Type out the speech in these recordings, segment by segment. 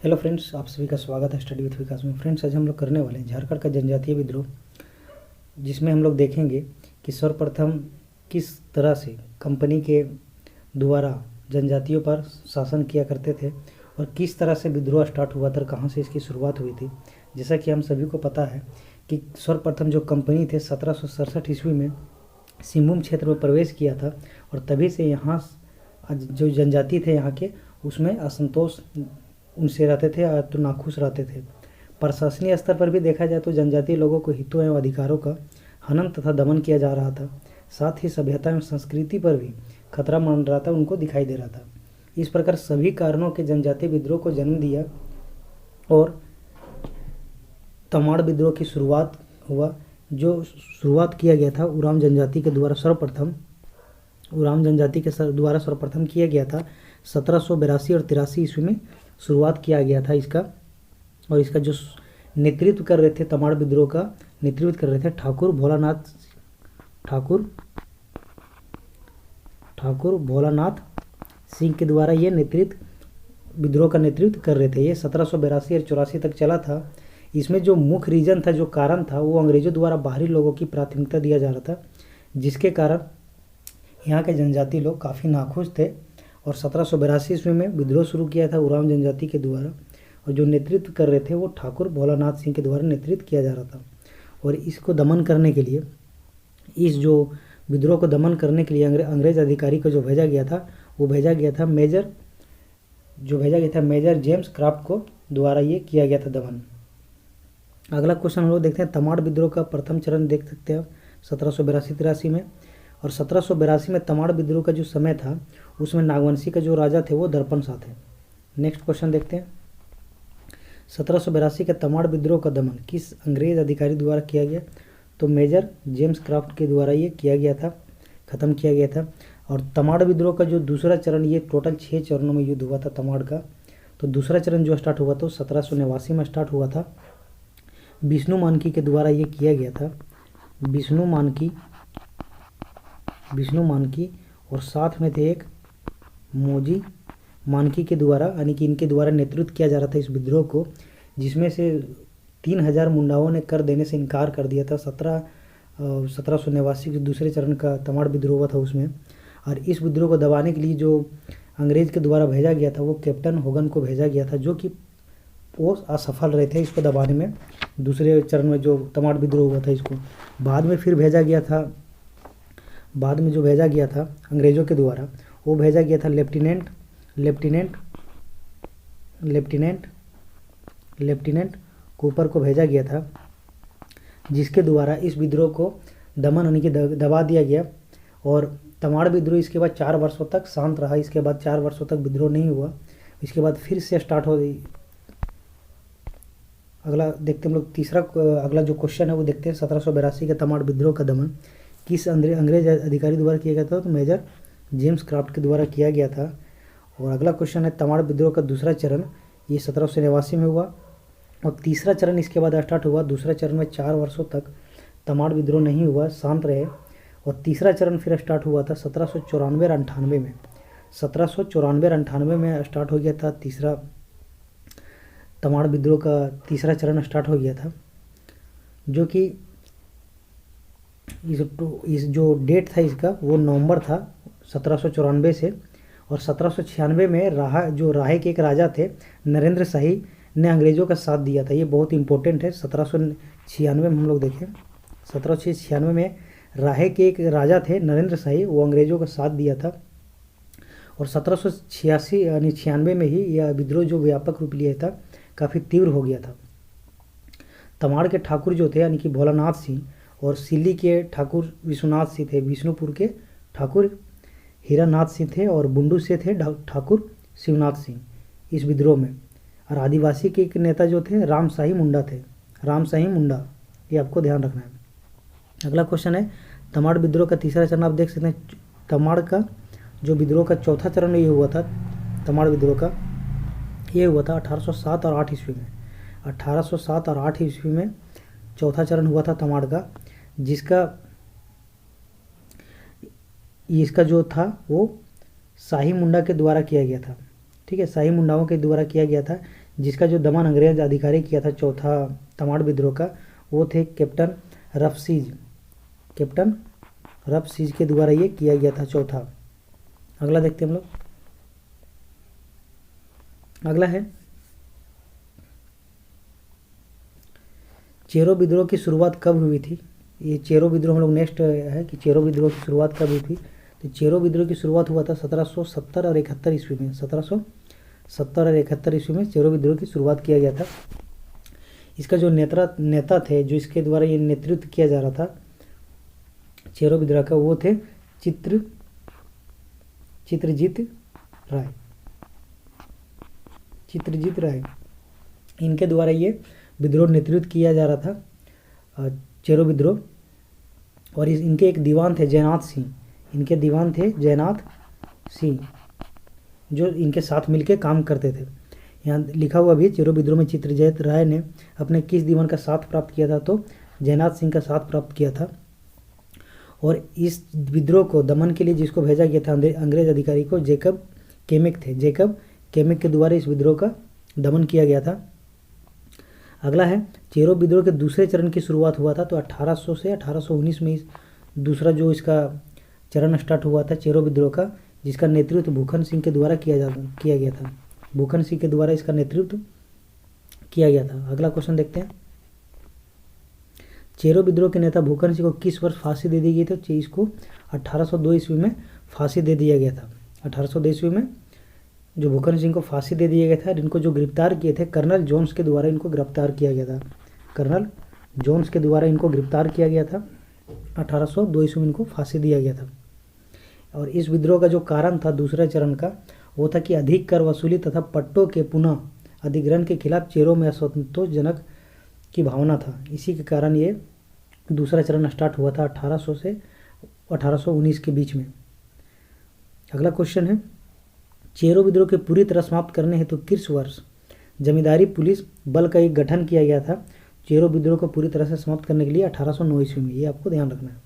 Hello friends, आप सभी का स्वागत है स्टडी विथ विकास में। फ्रेंड्स, आज हम लोग करने वाले हैं झारखंड का जनजातीय विद्रोह, जिसमें हम लोग देखेंगे कि सर्वप्रथम किस तरह से कंपनी के द्वारा जनजातियों पर शासन किया करते थे और किस तरह से विद्रोह स्टार्ट हुआ था, कहाँ से इसकी शुरुआत हुई थी। जैसा कि हम सभी को पता है कि सर्वप्रथम जो कंपनी थे 1767 ईस्वी में सिंहभूम क्षेत्र में प्रवेश किया था और तभी से यहाँ जो जनजाति थे यहाँ के, उसमें असंतोष उनसे रहते थे, तो नाखुश रहते थे। प्रशासनिक स्तर पर भी देखा जाए तो जनजातीय लोगों को हितों एवं अधिकारों का हनन तथा दमन किया जा रहा था। साथ ही सभ्यता एवं संस्कृति पर भी खतरा मंडरा था, उनको दिखाई दे रहा था। इस प्रकार सभी कारणों के जनजातीय विद्रोह को जन्म दिया और तमाड़ विद्रोह की शुरुआत हुआ, जो शुरुआत किया गया था उरांव जनजाति के द्वारा सर्वप्रथम किया गया था 1782 और 83 ईस्वी में शुरुआत किया गया था इसका। और इसका जो नेतृत्व कर रहे थे, तमाड़ विद्रोह का नेतृत्व कर रहे थे ठाकुर भोलानाथ सिंह के द्वारा ये विद्रोह का नेतृत्व कर रहे थे। ये 1782 और 84 तक चला था। इसमें जो मुख्य रीजन था, जो कारण था, वो अंग्रेजों द्वारा बाहरी लोगों की प्राथमिकता दिया जा रहा था, जिसके कारण यहाँ के जनजाति लोग काफ़ी नाखुश थे और 1782 ईस्वी में विद्रोह शुरू किया था उरांव जनजाति के द्वारा। और जो नेतृत्व कर रहे थे वो ठाकुर भोलानाथ सिंह के द्वारा नेतृत्व किया जा रहा था। और इसको दमन करने के लिए, इस जो विद्रोह को दमन करने के लिए अंग्रेज अधिकारी को जो भेजा गया था, वो भेजा गया था मेजर जेम्स क्राफ्ट को द्वारा ये किया गया था दमन। अगला क्वेश्चन हम लोग देखते हैं। तमाड़ विद्रोह का प्रथम चरण देख सकते हैं आप 1782-83 में। और 1782 में तमाड़ विद्रोह का जो समय था, उसमें नागवंशी का जो राजा थे वो दर्पण शाह थे। नेक्स्ट क्वेश्चन देखते हैं। 1782 के तमाड़ विद्रोह का दमन किस अंग्रेज अधिकारी द्वारा किया गया? तो मेजर जेम्स क्राफ्ट के द्वारा ये किया गया था, ख़त्म किया गया था। और तमाड़ विद्रोह का जो दूसरा चरण, ये टोटल 6 चरणों में युद्ध हुआ था तमाड़ का। तो दूसरा चरण जो स्टार्ट हुआ तो 1789 में स्टार्ट हुआ था। विष्णु मानकी के द्वारा ये किया गया था। विष्णु मानकी और साथ में थे एक मोजी मानकी के द्वारा, यानी कि इनके द्वारा नेतृत्व किया जा रहा था इस विद्रोह को, जिसमें से 3000 मुंडाओं ने कर देने से इनकार कर दिया था। 1789 के दूसरे चरण का तमाड़ विद्रोह हुआ था उसमें। और इस विद्रोह को दबाने के लिए जो अंग्रेज के द्वारा भेजा गया था वो कैप्टन होगन को भेजा गया था, जो कि वो असफल रहे थे इसको दबाने में। दूसरे चरण में जो तमाड़ विद्रोह हुआ था, इसको बाद में फिर भेजा गया था। बाद में जो भेजा गया था अंग्रेज़ों के द्वारा, वो भेजा गया था लेफ्टिनेंट कूपर को भेजा गया था, जिसके द्वारा इस विद्रोह को दमन यानी कि दबा दिया गया। और तमाड़ विद्रोह इसके बाद 4 वर्षों तक शांत रहा। इसके बाद 4 वर्षों तक विद्रोह नहीं हुआ। इसके बाद फिर से स्टार्ट हो गई। अगला देखते हैं हम लोग अगला जो क्वेश्चन है वो देखते हैं। 1782 के तमाड़ विद्रोह का दमन किस अंग्रेज अधिकारी द्वारा किया गया था? तो मेजर जेम्स क्राफ्ट के द्वारा किया गया था। और अगला क्वेश्चन है तमाड़ विद्रोह का दूसरा चरण, ये 1789 में हुआ। और तीसरा चरण इसके बाद स्टार्ट हुआ। दूसरा चरण में 4 वर्षों तक तमाड़ विद्रोह नहीं हुआ, शांत रहे। और तीसरा चरण फिर स्टार्ट हुआ था 1794 और 98 में। 1794 और 98 में स्टार्ट हो गया था तीसरा तमाड़ विद्रोह का तीसरा चरण स्टार्ट हो गया था, जो कि इस जो डेट था इसका वो नवंबर था 1794 से। और 1796 में राहे के एक राजा थे नरेंद्र शाही ने अंग्रेज़ों का साथ दिया था। ये बहुत इंपॉर्टेंट है। 1796 में हम लोग देखें, 1796 में राहे के एक राजा थे नरेंद्र शाही, वो अंग्रेज़ों का साथ दिया था। और 1786 यानी 96 में ही यह विद्रोह जो व्यापक रूप लिया था, काफ़ी तीव्र हो गया था। तमाड़ के ठाकुर जो थे यानी कि भोलानाथ सिंह, और सिल्ली के ठाकुर विश्वनाथ सिंह थे, विष्णुपुर के ठाकुर हीरानाथ सिंह थे, और बुंडू से थे ठाकुर शिवनाथ सिंह इस विद्रोह में। और आदिवासी के एक नेता जो थे रामशाही मुंडा, ये आपको ध्यान रखना है। अगला क्वेश्चन है तमाड़ विद्रोह का तीसरा चरण। आप देख सकते हैं तमाड़ का जो विद्रोह का चौथा चरण ये हुआ था, तमाड़ विद्रोह का ये हुआ था 1807 और 8 ईस्वी में। 1807 और 8 ईस्वी में चौथा चरण हुआ था तमाड़ का, इसका जो था वो शाही मुंडा के द्वारा किया गया था। ठीक है, शाही मुंडाओं के द्वारा किया गया था, जिसका जो दमन अंग्रेज अधिकारी किया था चौथा तमाड़ विद्रोह का, वो थे कैप्टन रफसीज। कैप्टन रफसीज के द्वारा ये किया गया था चौथा। अगला देखते हैं हम लोग। अगला है चेरो विद्रोह की शुरुआत कब हुई थी। ये चेरो विद्रोह हम लोग नेक्स्ट है कि चेरो विद्रोह की शुरुआत कब हुई थी। तो चेरो विद्रोह की शुरुआत हुआ था 1770 और 71 ईस्वी में। 1770 और 71 ईस्वी में चेरो विद्रोह की शुरुआत किया गया था। इसका जो नेता थे, जो इसके द्वारा ये नेतृत्व किया जा रहा था चेरो विद्रोह का, वो थे चित्रजीत राय। इनके द्वारा ये विद्रोह नेतृत्व किया जा रहा था चेरो विद्रोह। और इनके एक दीवान थे जयनाथ सिंह, जो इनके साथ मिलके काम करते थे। यहाँ लिखा हुआ भी चेरो विद्रोह में चित्रजीत राय ने अपने किस दीवान का साथ प्राप्त किया था, तो जयनाथ सिंह का साथ प्राप्त किया था। और इस विद्रोह को दमन के लिए जिसको भेजा गया था अंग्रेज अधिकारी को जेकब केमिक थे। जेकब केमिक के द्वारा इस विद्रोह का दमन किया गया था। अगला है चेरो विद्रोह के दूसरे चरण की शुरुआत हुआ था तो 1800 से 1819 में दूसरा जो इसका चरण स्टार्ट हुआ था चेरो विद्रोह का, जिसका नेतृत्व भूखन सिंह के द्वारा किया गया था। भूखन सिंह के द्वारा इसका नेतृत्व किया गया था। अगला क्वेश्चन देखते हैं। चेरो विद्रोह के नेता भूखन सिंह को किस वर्ष फांसी दे दी गई थी। तो इसको 1802 ईस्वी में फांसी दे दिया गया था। 1802 ईस्वी में जो भूखन सिंह को फांसी दे दिया गया था। इनको जो गिरफ्तार किए थे कर्नल जोन्स के द्वारा इनको गिरफ्तार किया गया था। कर्नल जोन्स के द्वारा इनको गिरफ्तार किया गया था। 1802 ईस्वी में इनको फांसी दिया गया था। और इस विद्रोह का जो कारण था दूसरे चरण का, वो था कि अधिक कर वसूली तथा पट्टों के पुनः अधिग्रहण के खिलाफ चेरों में असंतोषजनक की भावना था। इसी के कारण ये दूसरा चरण स्टार्ट हुआ था 1800 से 1819 के बीच में। अगला क्वेश्चन है चेरो विद्रोह के पूरी तरह समाप्त करने हेतु किस वर्ष जमींदारी पुलिस बल का एक गठन किया गया था। चेरो विद्रोह को पूरी तरह से समाप्त करने के लिए 1809 ईस्वी में। ये आपको ध्यान रखना है।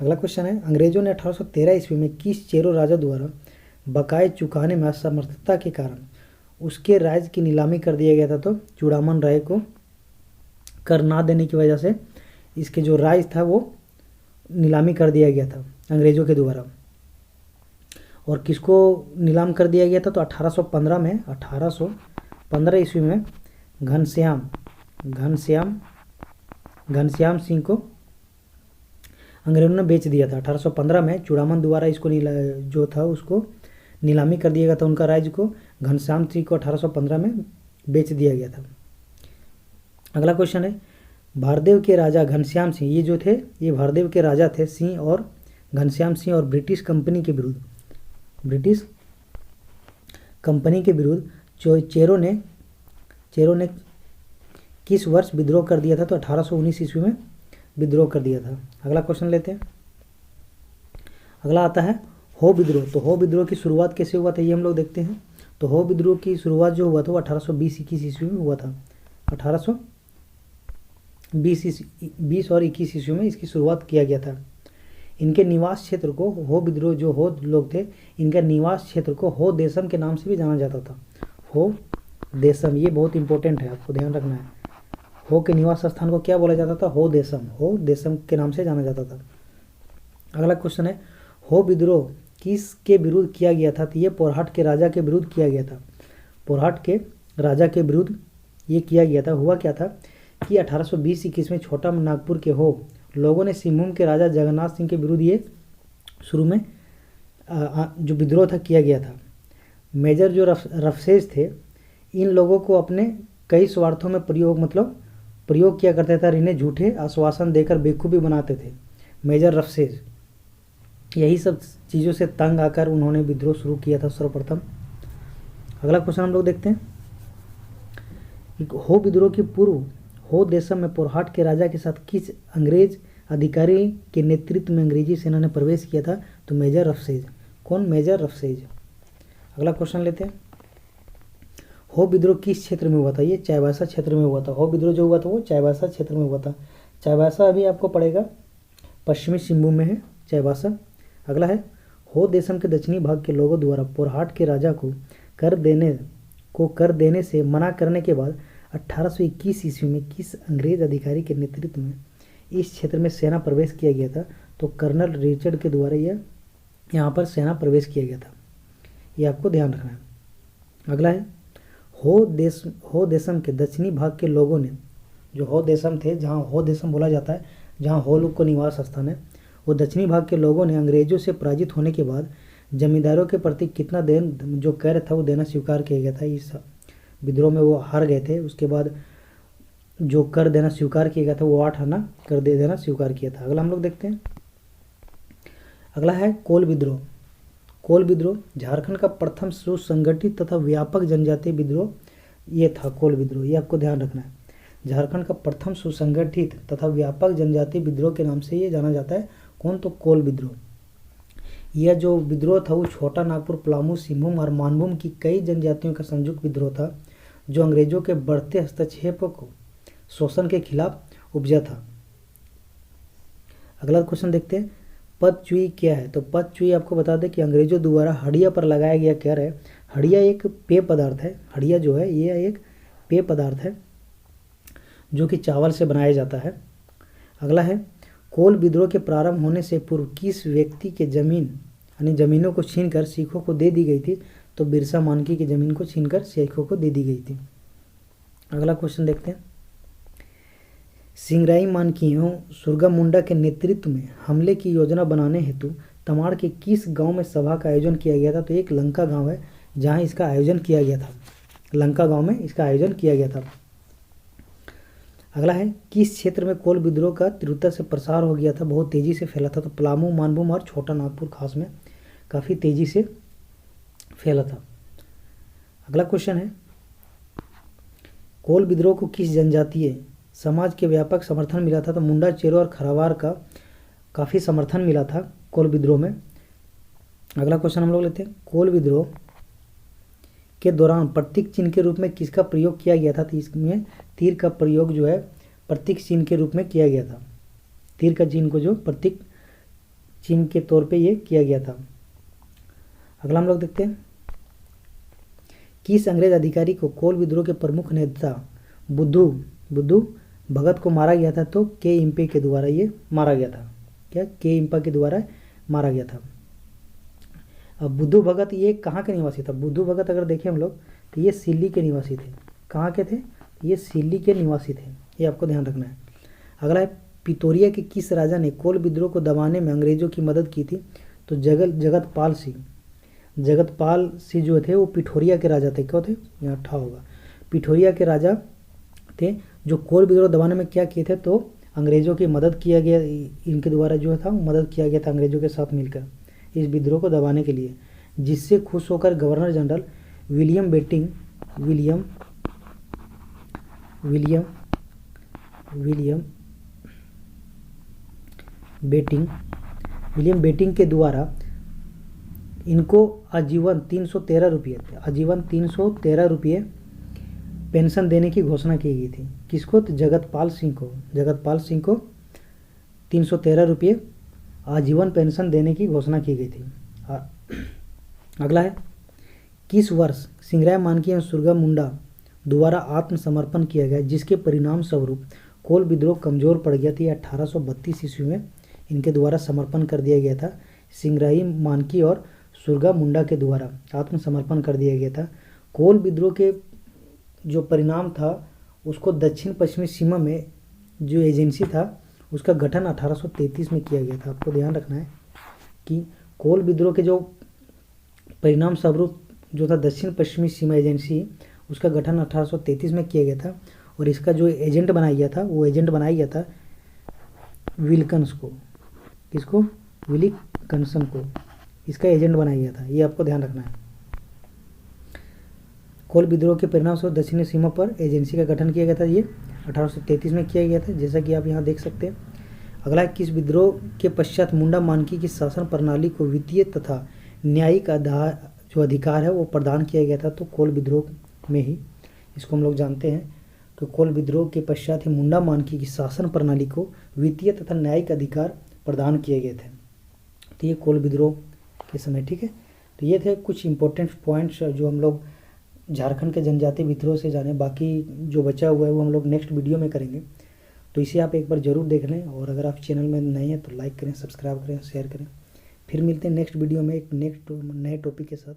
अगला क्वेश्चन है अंग्रेजों ने 1813 ईस्वी में किस चेरो राजा द्वारा बकाये चुकाने में असमर्थता के कारण उसके राज्य की नीलामी कर दिया गया था। तो चूड़ामन राय को कर ना देने की वजह से इसके जो राज्य था वो नीलामी कर दिया गया था अंग्रेजों के द्वारा। और किसको नीलाम कर दिया गया था, तो 1815 में 1815 ईस्वी में घनश्याम सिंह को अंग्रेजों ने बेच दिया था। 1815 में चूड़ामन द्वारा इसको जो था उसको नीलामी कर दिया गया था उनका राज्य को। घनश्याम सिंह को 1815 में बेच दिया गया था। अगला क्वेश्चन है भारदेव के राजा घनश्याम सिंह, ये जो थे ये भारदेव के राजा थे सिंह और घनश्याम सिंह, और ब्रिटिश कंपनी के विरुद्ध चेरो ने किस वर्ष विद्रोह कर दिया था, तो 1819 ईस्वी में विद्रोह कर दिया था। अगला क्वेश्चन लेते हैं। अगला आता है हो विद्रोह। तो हो विद्रोह की शुरुआत कैसे हुआ था ये हम लोग देखते हैं। तो हो विद्रोह की शुरुआत जो हुआ था वो 1820-21 ईस्वी में हुआ था। 1820 और 21 ईस्वी में इसकी शुरुआत किया गया था। इनके निवास क्षेत्र को हो विद्रोह जो हो लोग थे, इनका निवास क्षेत्र को हो देशम के नाम से भी जाना जाता था। हो देशम, ये बहुत इंपॉर्टेंट है, आपको ध्यान रखना है। हो के निवास स्थान को क्या बोला जाता था, हो देशम के नाम से जाना जाता था। अगला क्वेश्चन है हो विद्रोह किसके विरुद्ध किया गया था, तो ये पोरहाट के राजा के विरुद्ध किया गया था। पोरहाट के राजा के विरुद्ध ये किया गया था। हुआ क्या था कि 1820-21 में छोटा नागपुर के हो लोगों ने सिंहभूम के राजा जगन्नाथ सिंह के विरुद्ध ये शुरू में जो विद्रोह था किया गया था। मेजर जो रफसेज थे, इन लोगों को अपने कई स्वार्थों में प्रयोग किया करते थे और इन्हें झूठे आश्वासन देकर बेवकूफ़ी बनाते थे। मेजर रफसेज यही सब चीज़ों से तंग आकर उन्होंने विद्रोह शुरू किया था सर्वप्रथम। अगला क्वेश्चन हम लोग देखते हैं। हो विद्रोह की पूर्व हो देशम में पोरहाट के राजा के साथ किस अंग्रेज अधिकारी के नेतृत्व में अंग्रेजी सेना ने प्रवेश किया था, तो मेजर रफसेज। कौन, मेजर रफसेज। अगला क्वेश्चन लेते हैं। हो विद्रोह किस क्षेत्र में हुआ था, ये चाईबासा क्षेत्र में हुआ था। हो विद्रोह जो हुआ था वो चाईबासा क्षेत्र में हुआ था। चाईबासा अभी आपको पड़ेगा पश्चिमी सिंहभूम में है चाईबासा। अगला है हो देशम के दक्षिणी भाग के लोगों द्वारा पोरहाट के राजा को कर को कर देने से मना करने के बाद 1821 ईस्वी में किस अंग्रेज अधिकारी के नेतृत्व में इस क्षेत्र में सेना प्रवेश किया गया था? तो कर्नल रिचर्ड के द्वारा यह यहाँ पर सेना प्रवेश किया गया था। ये आपको ध्यान रखना है। अगला है हो देशम के दक्षिणी भाग के लोगों ने, जो हो देशम थे, जहाँ हो देशम बोला जाता है, जहाँ हो लोग को निवास स्थान है, वो दक्षिणी भाग के लोगों ने अंग्रेजों से पराजित होने के बाद जमींदारों के प्रति कितना देन जो कर था वो देना स्वीकार किया गया था। इस विद्रोह में वो हार गए थे, उसके बाद जो कर देना स्वीकार किया गया था वो 8 आना कर दे देना स्वीकार किया था। अगला हम लोग देखते हैं। अगला है कोल विद्रोह। कोल विद्रोह झारखंड का प्रथम सुसंगठित तथा व्यापक जनजातीय विद्रोह ये था। कोल विद्रोह ये आपको ध्यान रखना है। झारखंड का प्रथम सुसंगठित तथा व्यापक जनजातीय विद्रोह के नाम से ये जाना जाता है। कौन? तो कोल विद्रोह। यह जो विद्रोह था वो छोटा नागपुर, पलामू, सिंहभूम और मानभूम की कई जनजातियों का संयुक्त विद्रोह था, जो अंग्रेजों के बढ़ते हस्तक्षेप को शोषण के खिलाफ उपजा था। अगला क्वेश्चन देखते हैं। पदचुई क्या है? तो पदचुई आपको बता दें कि अंग्रेजों द्वारा हड़िया पर लगाया गया कर है। हड़िया एक पेय पदार्थ है। हड़िया जो है ये एक पेय पदार्थ है जो कि चावल से बनाया जाता है। अगला है कोल विद्रोह के प्रारंभ होने से पूर्व किस व्यक्ति के जमीन यानी जमीनों को छीनकर सिखों को दे दी गई थी? तो बिरसा मानकी की जमीन को छीनकर सिखों को दे दी गई थी। अगला क्वेश्चन देखते हैं। सिंगराई मानकी एवं सुरगा मुंडा के नेतृत्व में हमले की योजना बनाने हेतु तमाड़ के किस गांव में सभा का आयोजन किया गया था? तो एक लंका गांव है जहां इसका आयोजन किया गया था। लंका गांव में इसका आयोजन किया गया था। अगला है किस क्षेत्र में कोल विद्रोह का तीव्रता से प्रसार हो गया था, बहुत तेजी से फैला था? तो पलामू, मानभूम और छोटा नागपुर खास में काफ़ी तेजी से फैला था। अगला क्वेश्चन है कोल विद्रोह को किस जनजातीय समाज के व्यापक समर्थन मिला था? तो मुंडा, चेरो और खरावार का काफ़ी समर्थन मिला था कोल विद्रोह में। अगला क्वेश्चन हम लोग लेते हैं। कोल विद्रोह के दौरान प्रतीक चिन्ह के रूप में किसका प्रयोग किया गया था? तो इसमें तीर का प्रयोग जो है प्रतीक चिन्ह के रूप में किया गया था। तीर का चिन्ह को जो प्रतीक चिन्ह के तौर पे ये किया गया था। अगला हम लोग देखते हैं। किस अंग्रेज अधिकारी को कोल विद्रोह के प्रमुख नेता बुद्धू भगत को मारा गया था? तो के इम्पे के द्वारा ये मारा गया था। क्या? के इम्पा के द्वारा मारा गया था। अब बुद्धू भगत ये कहाँ के निवासी था? बुद्धू भगत अगर देखें हम लोग तो ये सिल्ली के निवासी थे। कहाँ के थे? ये सिल्ली के निवासी थे। ये आपको ध्यान रखना है। अगला है पितोरिया के किस राजा ने कोल विद्रोह को दबाने में अंग्रेजों की मदद की थी? तो जगतपाल सिंह। जगतपाल सिंह जो थे वो पिठोरिया के राजा थे। क्यों थे? यहाँ ठा होगा। पिठोरिया के राजा थे जो कोल विद्रोह दबाने में क्या किए थे? तो अंग्रेजों की मदद किया गया, इनके द्वारा जो था मदद किया गया था अंग्रेजों के साथ मिलकर इस विद्रोह को दबाने के लिए, जिससे खुश होकर गवर्नर जनरल विलियम बेटिंग के द्वारा इनको आजीवन 313 रुपये पेंशन देने की घोषणा की गई थी। किसको? तो जगतपाल सिंह को 313 रुपये आजीवन पेंशन देने की घोषणा की गई थी। अगला है किस वर्ष सिंगराय मानकी एवं सुरगा मुंडा द्वारा आत्मसमर्पण किया गया, जिसके परिणाम स्वरूप कोल विद्रोह कमजोर पड़ गया था? 1832 ईस्वी में इनके द्वारा समर्पण कर दिया गया था। सिंगराई मानकी और सुरगा मुंडा के द्वारा आत्मसमर्पण कर दिया गया था। कोल विद्रोह के जो परिणाम था उसको दक्षिण पश्चिमी सीमा में जो एजेंसी था उसका गठन 1833 में किया गया था। आपको ध्यान रखना है कि कोल विद्रोह के जो परिणाम स्वरूप जो था दक्षिण पश्चिमी सीमा एजेंसी, उसका गठन 1833 में किया गया था और इसका जो एजेंट बनाया गया था वो एजेंट बनाया गया था विल्कन्स को। किसको? विलिकन्सन को इसका एजेंट बनाया गया था। ये आपको ध्यान रखना है। कोल विद्रोह के परिणाम स्वरूप दक्षिणी सीमा पर एजेंसी का गठन किया गया था। ये 1833 में किया गया था, जैसा कि आप यहाँ देख सकते हैं। अगला किस विद्रोह के पश्चात मुंडा मानकी की शासन प्रणाली को वित्तीय तथा न्यायिक जो अधिकार है वो प्रदान किया गया था? तो कोल विद्रोह में ही इसको हम लोग जानते हैं कि कोल विद्रोह के पश्चात ही मुंडा मानकी की शासन प्रणाली को वित्तीय तथा न्यायिक अधिकार प्रदान किए गए थे। तो ये कोल विद्रोह के समय, ठीक है। तो ये थे कुछ इंपॉर्टेंट पॉइंट्स जो हम लोग झारखंड के जनजातीय विद्रोह से जाने, बाकी जो बचा हुआ है वो हम लोग नेक्स्ट वीडियो में करेंगे। तो इसे आप एक बार ज़रूर देख लें, और अगर आप चैनल में नए हैं तो लाइक करें, सब्सक्राइब करें, शेयर करें। फिर मिलते हैं नेक्स्ट वीडियो में एक नेक्स्ट नए टॉपिक के साथ।